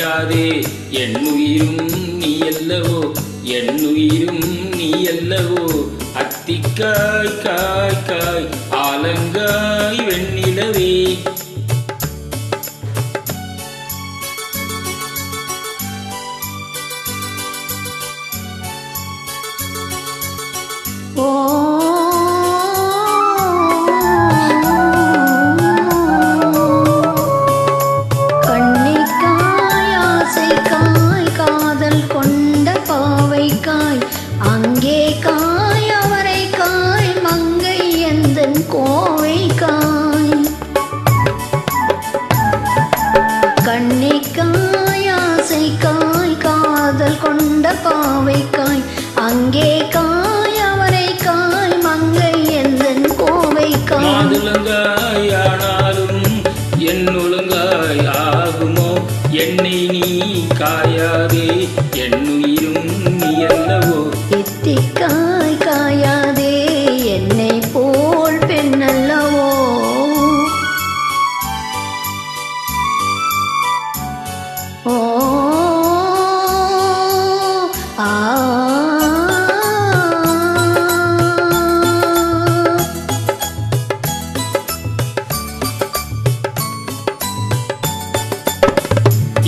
காயாதே என்னுயிரும் நீ அல்லவோ என்னுயிரும் நீ அல்லவோ அத்திக்காய் காய் காய் ஆலங்காய் வெண்ணிலவே கண்ணிக்காய் ஆசைக்காய் காதல் கொண்ட பாவைக்காய் அங்கே காய் அவரைக்காய் மங்கை எந்தன் கோவைக்காய் கண்ணிக்காய் ஆசைக்காய் காதல் கொண்ட பாவைக்காய் அங்கே காய் அவரைக்காய் மங்கை எந்தன் கோவைக்காய் மாதுளங்காய் ஆனாலும் என் ஒழுங்காய் ஆகுமோ என்னை நீ காயாதே என்னுயிரும் நீ அல்லவோ எத்திக்காய் காயாதே என்னை போல் பெண்ணல்லவோ ஓ ஆ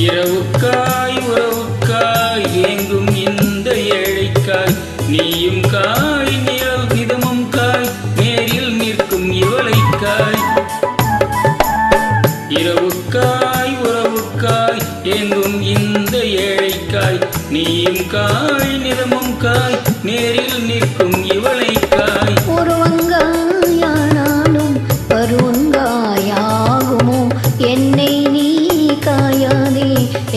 இரவுக்காய் உறவுக்காய் ஏங்கும் இந்த ஏழைக்காய் நீயும் காய் நிதமும் காய் நேரில் நிற்கும் இவளைக்காய் இரவுக்காய் உறவுக்காய் ஏங்கும் இந்த ஏழைக்காய் நீயும் காய் நிதமும் காய் நேரில் நிற்கும் இவளைக்காய் ஒருவங்காயானாலும் பருவங்காயாகுமோ என்னை நீ காயாதே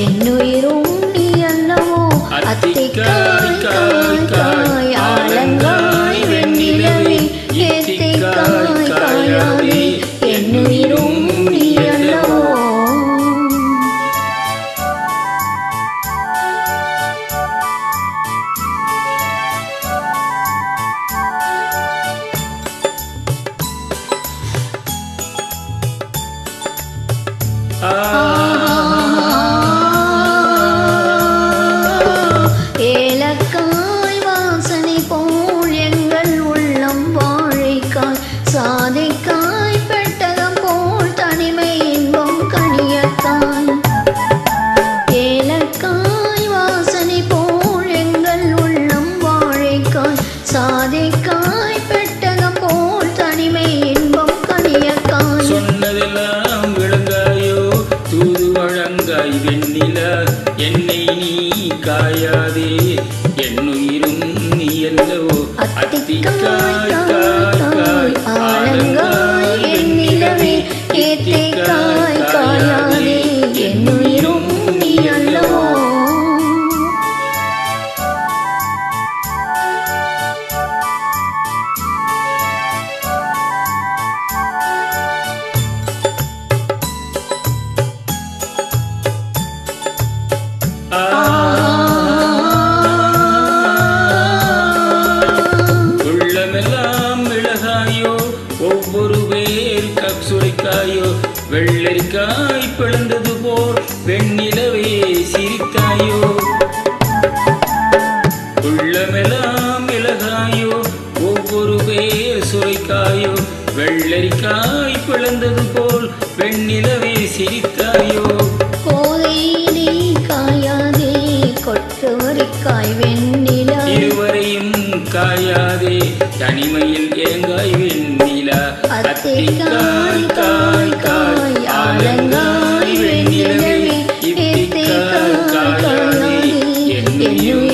என்னுயிரும் நீ அல்லவோ அத்திக்காய் காய் காய் ஆலங்காய் வெண்ணிலவே எத்திக்காய் காயாதே என்னுயிரும் நீ அல்லவோ ஏலக்காய் வாசனை போல் எங்கள் உள்ளம் வாழைக்காய் சாதைக்காய் பெட்டகம் போல் தனிமை இன்பம் கனியக்காய் ஏலக்காய் வாசனை போல் எங்கள் உள்ளம் வாழைக்காய் சாதைக்காய் பெட்டகம் போல் தனிமை இன்பம் கனியக்காய் சொன்னதெல்லாம் விளங்காயோ தூது வழங்காய் வெண்ணிலா என்னை நீ காயாதே என்னுயிரும் நீ அல்லவோ அத்திக்காய் காய் காய் ஆலங்காய் வெண்ணிலவே எத்திக்காய் காயாதே என்னுயிரும் நீ அல்லவோ உள்ளமெல்லாம் விலகாயோ ஒவ்வொரு பேர் கக்சுரைக்காயோ வெள்ளரிக்காய் பிளந்தது போல் வெண்ணிலவே சிரித்தாயோ உள்ளமெல்லாம் விலகாயோ ஒவ்வொரு பேர் சுரைக்காயோ வெள்ளரிக்காய் பிளந்தது போல் வெண்ணிலவே சிரித்தாயோ கோதையிலே காயாதே கொற்றவரைக்காய் வெண்ணிலா இருவரையும் காயாதே தனிமையில் ஏங்காய் வெண்ணிலா அத்திக்காய் காய் காய் ஆலங்காய் வெண்ணிலவே எத்திக்காய் காயாதே என்னுயிரும்